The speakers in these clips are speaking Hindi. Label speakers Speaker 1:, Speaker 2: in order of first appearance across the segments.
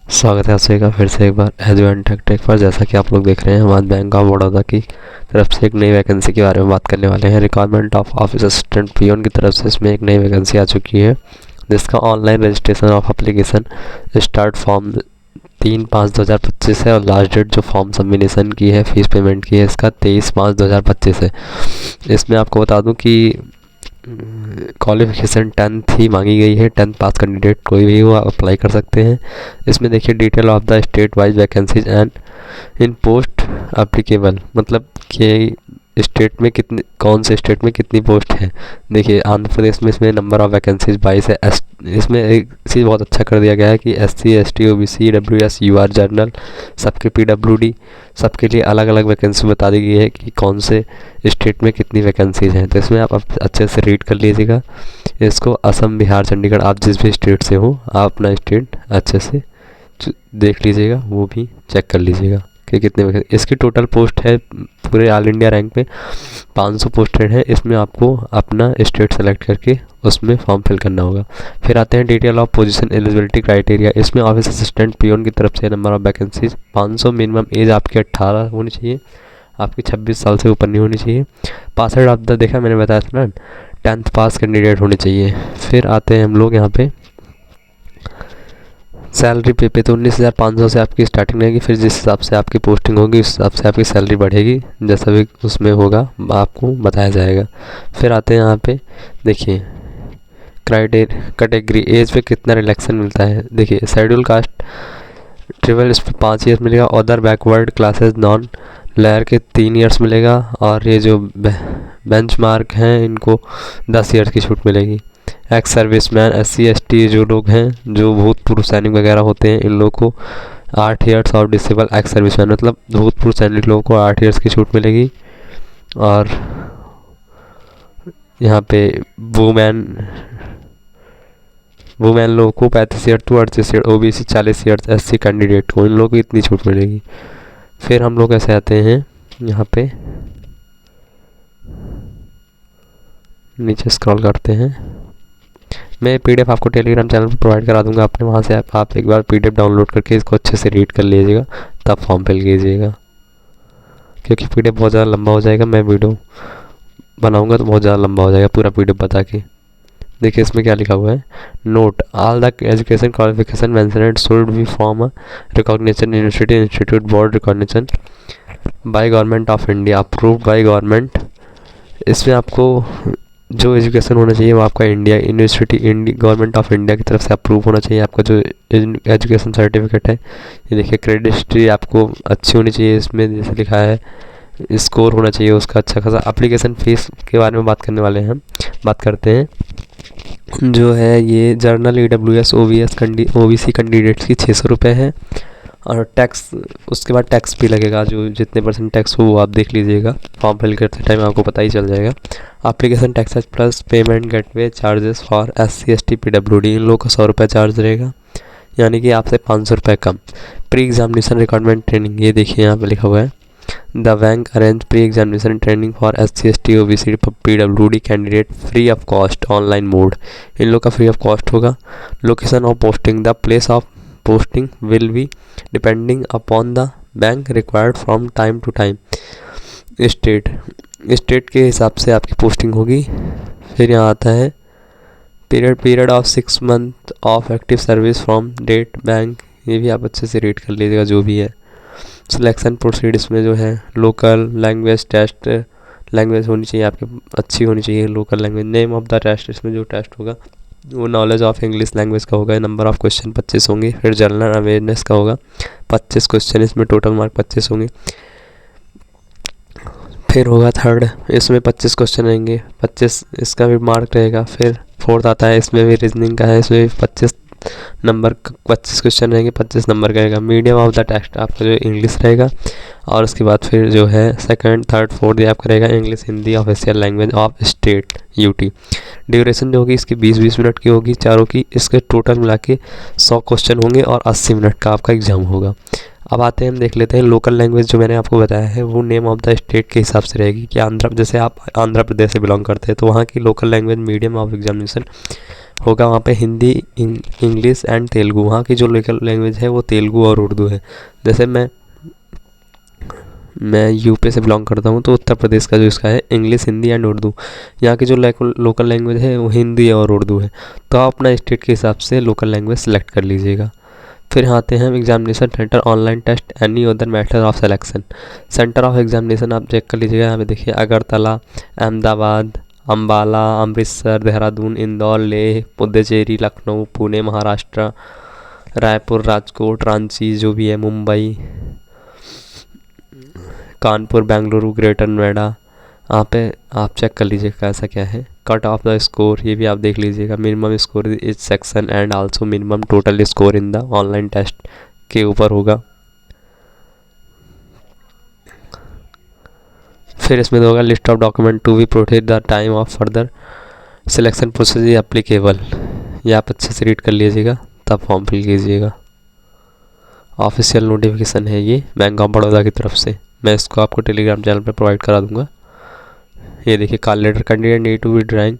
Speaker 1: स्वागत है आप सभी का फिर से एक बार एजुएंट टेक पर। जैसा कि आप लोग देख रहे हैं, हमारे बैंक ऑफ बड़ौदा की तरफ से एक नई वैकेंसी के बारे में बात करने वाले हैं। Requirement of office assistant peon की तरफ से इसमें एक नई वैकेंसी आ चुकी है, जिसका online registration of application start form 3/5/2025 है और लास्ट डेट जो फॉर्म सबमिशन की है, फीस पेमेंट की है, इसका 23/5/2025 है। इसमें आपको बता दूं कि क्वालिफिकेशन 10th ही मांगी गई है। 10th पास कैंडिडेट कोई भी हो अप्लाई कर सकते हैं। इसमें देखिए detail of the state wise vacancies and in post applicable, मतलब कि स्टेट में कितनी, कौन से स्टेट में कितनी पोस्ट है। देखिए आंध्र प्रदेश में इसमें नंबर ऑफ वैकेंसीज 22 है। इसमें एक चीज़ बहुत अच्छा कर दिया गया है कि SC ST OBC WS UR general सबके PWD सबके लिए अलग अलग वैकेंसी बता दी गई है कि कौन से स्टेट में कितनी वैकेंसीज हैं। तो इसमें आप अच्छे से रीड कर लीजिएगा इसको। असम, बिहार, चंडीगढ़, आप जिस भी स्टेट से हो आप अपना स्टेट अच्छे से देख लीजिएगा, वो भी चेक कर लीजिएगा कि कितने वैकेंसी। इसकी टोटल पोस्ट है पूरे ऑल इंडिया रैंक पे 500 पोस्टेड है। इसमें आपको अपना स्टेट सेलेक्ट करके उसमें फॉर्म फिल करना होगा। फिर आते हैं detail of position eligibility criteria. इसमें ऑफिस असिस्टेंट पियोन की तरफ से number of vacancies 500, minimum age आपकी 18 होनी चाहिए, आपकी 26 साल से ऊपर नहीं होनी चाहिए। पास आउट ऑफ द, देखा मैंने बताया था ना, 10th पास कैंडिडेट होने चाहिए। फिर आते हैं हम लोग यहाँ पे सैलरी पे तो 19,500 से आपकी स्टार्टिंग रहेगी। फिर जिस हिसाब से आपकी पोस्टिंग होगी उस हिसाब से आपकी सैलरी बढ़ेगी, जैसा भी उसमें होगा आपको बताया जाएगा। फिर आते हैं यहाँ पे, देखिए कैटेगरी एज पे कितना रिलैक्सन मिलता है। देखिए शेड्यूल कास्ट ट्रिबल इस पर 5 ईयर्स मिलेगा, other backward classes non layer के 3 ईयर्स मिलेगा, और ये जो बेंच मार्क हैं इनको 10 ईयर्स की छूट मिलेगी। एक्स सर्विसमैन SC ST जो लोग हैं, जो भूतपूर्व सैनिक वगैरह होते हैं, इन लोगों को 8 ईयर्स, और डिसेबल एक्स सर्विसमैन मतलब भूतपूर्व सैनिक लोगों को 8 ईयर्स की छूट मिलेगी। और यहाँ पे वुमेन लोगों को 35 year to 38 year, OBC 40 years, SC candidate को, इन लोगों को इतनी छूट मिलेगी। फिर हम लोग ऐसे आते हैं यहाँ पे, नीचे स्क्रॉल करते हैं। मैं PDF आपको टेलीग्राम चैनल पर प्रोवाइड करा दूंगा, अपने वहाँ से आप एक बार PDF डाउनलोड करके इसको अच्छे से रीड कर लीजिएगा, तब फॉर्म फिल कीजिएगा, क्योंकि PDF बहुत ज़्यादा लंबा हो जाएगा। मैं वीडियो बनाऊंगा तो बहुत ज़्यादा लंबा हो जाएगा पूरा PDF बता के। देखिए इसमें क्या लिखा हुआ है, note all the education qualification mentioned should be from recognition university institute board recognition by government of India approved by government. इसमें आपको जो एजुकेशन होना चाहिए वो आपका India university government of India की तरफ से अप्रूव होना चाहिए। आपका जो एजुकेशन सर्टिफिकेट है, ये देखिए क्रेडिट हिस्ट्री आपको अच्छी होनी चाहिए। इसमें जैसे लिखा है स्कोर होना चाहिए उसका अच्छा खासा। एप्लीकेशन फ़ीस के बारे में बात करने वाले हैं हम, बात करते हैं। जो है ये जर्नल EWS OBC कैंडिडेट्स की 600 रुपये है, और टैक्स उसके बाद टैक्स भी लगेगा, जो जितने % टैक्स हो वो आप देख लीजिएगा, फॉर्म फिल करते टाइम आपको पता ही चल जाएगा। Application taxes plus payment gateway charges for SC ST PWD, इन लोगों का 100 रुपये चार्ज रहेगा, यानी कि आपसे 500 रुपये कम। प्री एग्जामिनेशन रिक्वायरमेंट ट्रेनिंग, ये देखिए यहाँ पे लिखा हुआ है, the bank arrange pre examination training for SC ST OBC PWD candidate free of cost online mode, इन लोग का फ्री ऑफ कॉस्ट होगा। Location of posting, the place of posting will be depending upon the bank required from time to time। State के हिसाब से आपकी पोस्टिंग होगी। फिर यहाँ आता है period of 6 month of active service from date bank, ये भी आप अच्छे से रीड कर लीजिएगा जो भी है। सिलेक्शन प्रोसीड, इसमें जो है लोकल लैंग्वेज टेस्ट, लैंग्वेज होनी चाहिए आपकी अच्छी होनी चाहिए local language. Name of the test, इसमें जो टेस्ट होगा वो नॉलेज ऑफ इंग्लिश लैंग्वेज का होगा। नंबर ऑफ क्वेश्चन 25 होंगे। फिर जनरल अवेयरनेस का होगा 25 क्वेश्चन, इसमें टोटल मार्क 25 होंगे। फिर होगा थर्ड, इसमें 25 क्वेश्चन रहेंगे, 25 इसका भी मार्क रहेगा। फिर फोर्थ आता है, इसमें भी रीजनिंग का है, इसमें भी 25 नंबर 25 क्वेश्चन रहेंगे, 25 नंबर का रहेगा। मीडियम ऑफ द टेस्ट आपका जो इंग्लिश रहेगा, और उसके बाद फिर जो है सेकंड थर्ड फोर्थ ये आपका रहेगा English Hindi official language of state UT। Duration जो होगी इसकी 20-20 मिनट की होगी चारों की। इसके टोटल मिला के 100 क्वेश्चन होंगे और 80 मिनट का आपका एग्जाम होगा। अब आते हैं, हम देख लेते हैं लोकल लैंग्वेज जो मैंने आपको बताया है वो नेम ऑफ द स्टेट के हिसाब से रहेगी कि जैसे आप आंध्र प्रदेश से बिलोंग करते हैं तो वहाँ की local language medium of examination होगा वहाँ पे हिंदी, इंग्लिश एंड तेलुगु। वहाँ की जो लोकल लैंग्वेज है वो तेलुगु और उर्दू है। जैसे मैं यूपी से बिलोंग करता हूँ, तो उत्तर प्रदेश का जो इसका है इंग्लिश, हिंदी एंड उर्दू। यहाँ की जो लोकल लैंग्वेज है वो हिंदी और उर्दू है। तो आप अपना स्टेट के हिसाब से लोकल लैंग्वेज सेलेक्ट कर लीजिएगा। फिर यहाँ आते हैं examination centre, online test, any other matter of selection. Centre of examination आप चेक कर लीजिएगा। यहाँ पे देखिए अगरतला, अहमदाबाद, अम्बाला, अमृतसर, देहरादून, इंदौर, लेह, पुडुचेरी, लखनऊ, पुणे महाराष्ट्र, रायपुर, राजकोट, रांची जो भी है, मुंबई, कानपुर, बेंगलुरु, ग्रेटर नोएडा। यहाँ पे आप चेक कर लीजिएगा कैसा क्या है। कट ऑफ द स्कोर ये भी आप देख लीजिएगा। Minimum score is section and also minimum total score in the online test के ऊपर होगा। फिर इसमें होगा list of document to be protect the time of further selection process applicable. ये आप अच्छे से रीड कर लीजिएगा तब फॉर्म फिल कीजिएगा। ऑफिशियल नोटिफिकेशन है ये बैंक ऑफ बड़ौदा की तरफ से। मैं इसको आपको टेलीग्राम चैनल पर प्रोवाइड करा दूंगा। ये देखिए, call letter candidate need to be drawing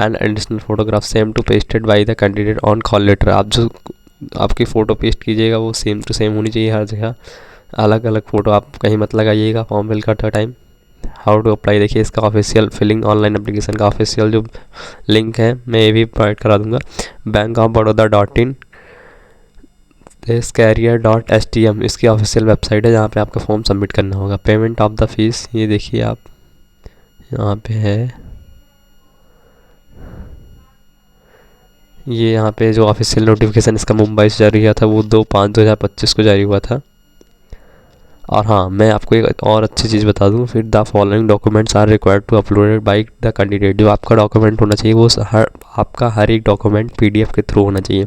Speaker 1: and additional photograph same to pasted by the candidate on call letter. आप जो आपकी फ़ोटो पेस्ट कीजिएगा वो सेम टू सेम होनी चाहिए हर जगह। अलग अलग फ़ोटो आप कहीं मत लगाइएगा फॉर्म फिल करते टाइम। हाउ टू अप्लाई देखिए, इसका ऑफिशियल फिलिंग ऑनलाइन एप्लीकेशन का ऑफिशियल जो लिंक है मैं ये भी प्रोवाइड करा दूंगा। bankofbaroda.in कैरियर.stm इसकी ऑफिशियल वेबसाइट है जहाँ पे आपका फॉर्म सबमिट करना होगा। पेमेंट ऑफ द फीस ये देखिए आप यहाँ पे है। ये यहाँ पे जो ऑफिशियल नोटिफिकेशन इसका मुंबई से जारी हुआ था वो 2/5/2025 को जारी हुआ था। और हाँ, मैं आपको एक और अच्छी चीज़ बता दूँ, फिर the following documents are required to uploaded by the candidate. जो आपका डॉक्यूमेंट होना चाहिए वो आपका हर एक डॉक्यूमेंट पीडीएफ के थ्रू होना चाहिए।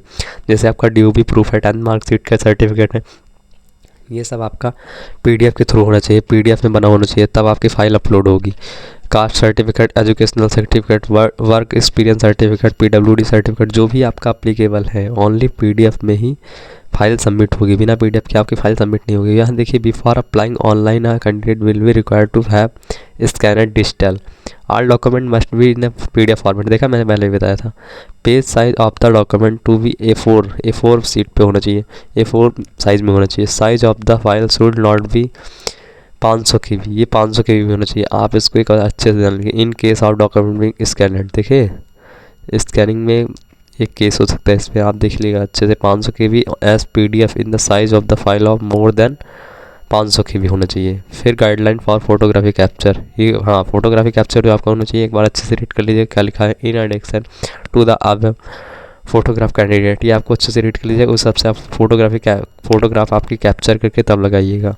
Speaker 1: जैसे आपका डीओबी प्रूफ है, 10th मार्कशीट का सर्टिफिकेट है, ये सब आपका पीडीएफ के थ्रू होना चाहिए, पीडीएफ में बना होना चाहिए, तब आपकी फ़ाइल अपलोड होगी। Caste certificate, educational certificate, work experience certificate, PWD certificate, जो भी आपका अप्लीकेबल है ओनली पीडीएफ में ही फाइल सबमिट होगी। बिना पीडीएफ के आपकी फाइल सबमिट नहीं होगी। यहाँ देखिए, before applying online a candidate will be required to have scanner digital all document must be in PDF format. देखा मैंने पहले भी बताया था। Page size of the document to be A4 sheet पे होना चाहिए, A4 साइज में होना चाहिए। Size of the file should not be 500 KB, ये 500 KB भी होना चाहिए। आप इसको एक अच्छे से जान लीजिए। In case of document being scanned, देखिए स्कैनिंग में एक केस हो सकता है, इस पर आप देख लीजिएगा अच्छे से। 500 KB as PDF in the size of the file of more than 500 KB होना चाहिए। फिर गाइडलाइन फॉर फोटोग्राफी कैप्चर, ये हाँ फोटोग्राफी कैप्चर जो आपका होना चाहिए, एक बार अच्छे से रीड कर लीजिए क्या लिखा है। इन एडिक्शन टू द अब फोटोग्राफ कैंडिडेट, ये आपको अच्छे से रीड कर लीजिएगा। उस हिसाब से आप फोटोग्राफ आपकी कैप्चर करके तब लगाइएगा।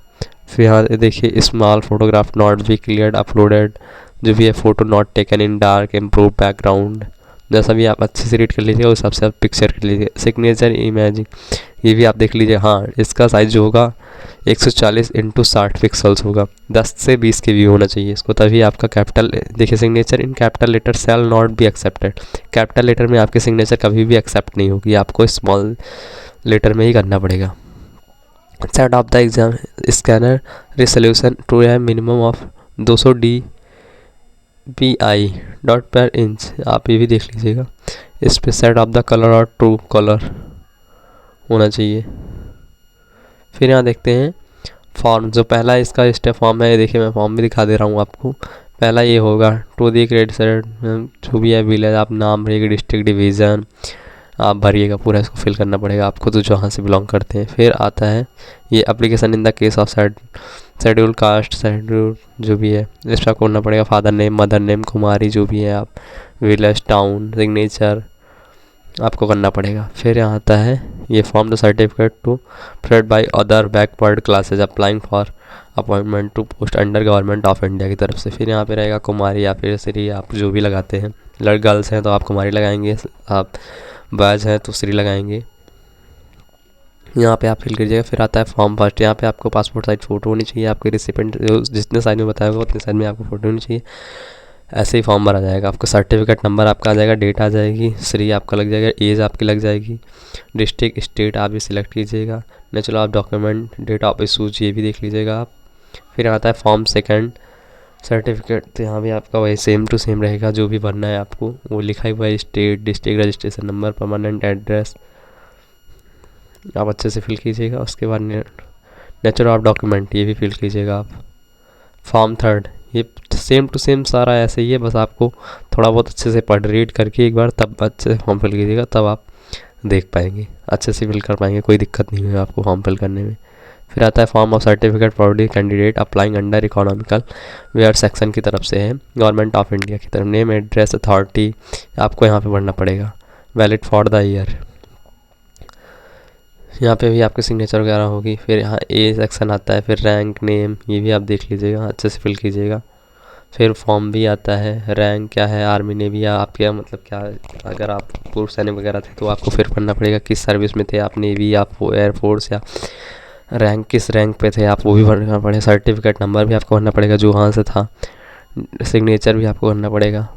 Speaker 1: फिर यहाँ देखिए, small photograph not be clear uploaded, जो भी है photo not taken in dark improve background, जैसा भी आप अच्छे से रीड कर लीजिएगा उस हिसाब से आप पिक्चर कर लीजिए। सिग्नेचर इमेजिंग, ये भी आप देख लीजिए। हाँ, इसका साइज जो होगा 140x60 पिक्सल्स होगा, 10 से 20 KB होना चाहिए इसको, तभी आपका कैपिटल देखिए। Signature in capital letter shall not be accepted, capital letter में आपकी सिग्नेचर कभी भी एक्सेप्ट नहीं होगी, आपको स्मॉल लेटर में ही करना पड़ेगा। Set of the exam scanner resolution to है minimum of 200 dpi dot per inch, आप ये भी देख लीजिएगा। इस पे सेट ऑफ द कलर और ट्रू कलर होना चाहिए। फिर यहाँ देखते हैं फॉर्म, जो पहला इसका स्टेप फॉर्म है, देखिए मैं फॉर्म भी दिखा दे रहा हूँ आपको। पहला ये होगा टू दी क्रेडिट जो भी है विलेज, आप नाम भरिएगा, डिस्ट्रिक्ट डिवीज़न आप भरिएगा, पूरा इसको फिल करना पड़ेगा आपको, तो जहाँ से बिलोंग करते हैं। फिर आता है ये application in the case of schedule caste, schedule जो भी है इस पर करना पड़ेगा। फादर नेम, मदर नेम, कुमारी जो भी है आप, विलेज, टाउन, सिग्नेचर आपको करना पड़ेगा। फिर यहाँ आता है ये form the certificate to provide by other backward classes applying for appointment to post under government of India की तरफ से। फिर यहाँ पे रहेगा कुमारी या फिर श्री, आप जो भी लगाते हैं। गर्ल्स हैं तो आप कुमारी लगाएंगे, आप बॉयज़ हैं तो श्री लगाएंगे। यहाँ पे आप फिल कीजिएगा। फिर आता है फॉर्म फर्स्ट, यहाँ पे आपको पासपोर्ट साइज फ़ोटो होनी चाहिए, आपके रिसिपेंट जितने साइज में बताया होगा उतने साइज में आपको फ़ोटो होनी चाहिए। ऐसे ही फॉर्म भरा जाएगा। आपका सर्टिफिकेट नंबर आपका आ जाएगा, डेट आ जाएगी, श्री आपका लग जाएगा, एज आपकी लग जाएगी, डिस्ट्रिक्ट स्टेट आप भी सिलेक्ट कीजिएगा, nature of document, date of issues ये भी देख लीजिएगा आप। फिर आता है फॉर्म सेकंड सर्टिफिकेट तो यहाँ भी आपका वही सेम टू सेम रहेगा, जो भी भरना है आपको वो लिखा हुआ है, state, district, registration number, permanent address, आप अच्छे से फिल कीजिएगा। उसके बाद नेचर ऑफ डॉक्यूमेंट, ये भी फिल कीजिएगा आप। फॉर्म 3 ये सेम टू सेम सारा ऐसे ही है, बस आपको थोड़ा बहुत अच्छे से पढ़ रीड करके एक बार तब अच्छे से फॉर्म फिल कीजिएगा, तब आप देख पाएंगे, अच्छे से फिल कर पाएंगे, कोई दिक्कत नहीं होगी आपको फॉर्म फिल करने में। फिर आता है form of certificate for the candidate applying under economical weaker section की तरफ से है, गवर्नमेंट ऑफ इंडिया की तरफ। नेम, एड्रेस, अथॉरिटी आपको यहाँ पे भरना पड़ेगा। वैलिड फॉर द ईयर, यहाँ पे भी आपकी सिग्नेचर वगैरह होगी। फिर यहाँ ए सेक्शन आता है, फिर रैंक, नेम, ये भी आप देख लीजिएगा, अच्छे से फिल कीजिएगा। फिर फॉर्म भी आता है, रैंक क्या है, आर्मी नेवी या आपके मतलब क्या, अगर आप पूर्व सैनिक वगैरह थे तो आपको फिर भरना पड़ेगा किस सर्विस में थे आप, नेवी या एयरफोर्स, या रैंक किस रैंक पे थे आप, वो भी भरना पड़ेगा। सर्टिफिकेट नंबर भी आपको भरना पड़ेगा जो वहाँ से था। सिग्नेचर भी आपको भरना पड़ेगा।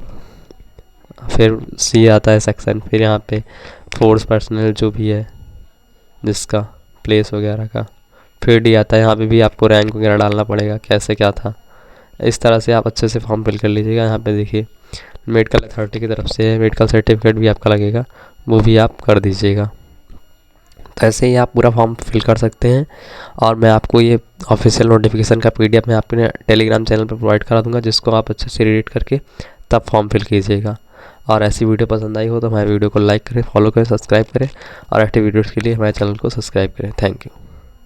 Speaker 1: फिर सी आता है सेक्शन, फिर यहाँ पे फोर्स पर्सनल जो भी है जिसका प्लेस वगैरह का। फिर डी आता है, यहाँ पे भी आपको रैंक वगैरह डालना पड़ेगा, कैसे क्या था। इस तरह से आप अच्छे से फॉर्म फिल कर लीजिएगा। यहाँ पे देखिए मेडिकल अथॉरिटी की तरफ से मेडिकल सर्टिफिकेट भी आपका लगेगा, वो भी आप कर दीजिएगा। तो ऐसे ही आप पूरा फॉर्म फिल कर सकते हैं। और मैं आपको ये ऑफिशियल नोटिफिकेशन का PDF मैं आपके टेलीग्राम चैनल पर प्रोवाइड करा दूंगा, जिसको आप अच्छे से रीड करके तब फॉर्म फिल कीजिएगा। और ऐसी वीडियो पसंद आई हो तो हमारे वीडियो को लाइक करें, फॉलो करें, सब्सक्राइब करें, और ऐसे वीडियोज़ के लिए हमारे चैनल को सब्सक्राइब करें। Thank you.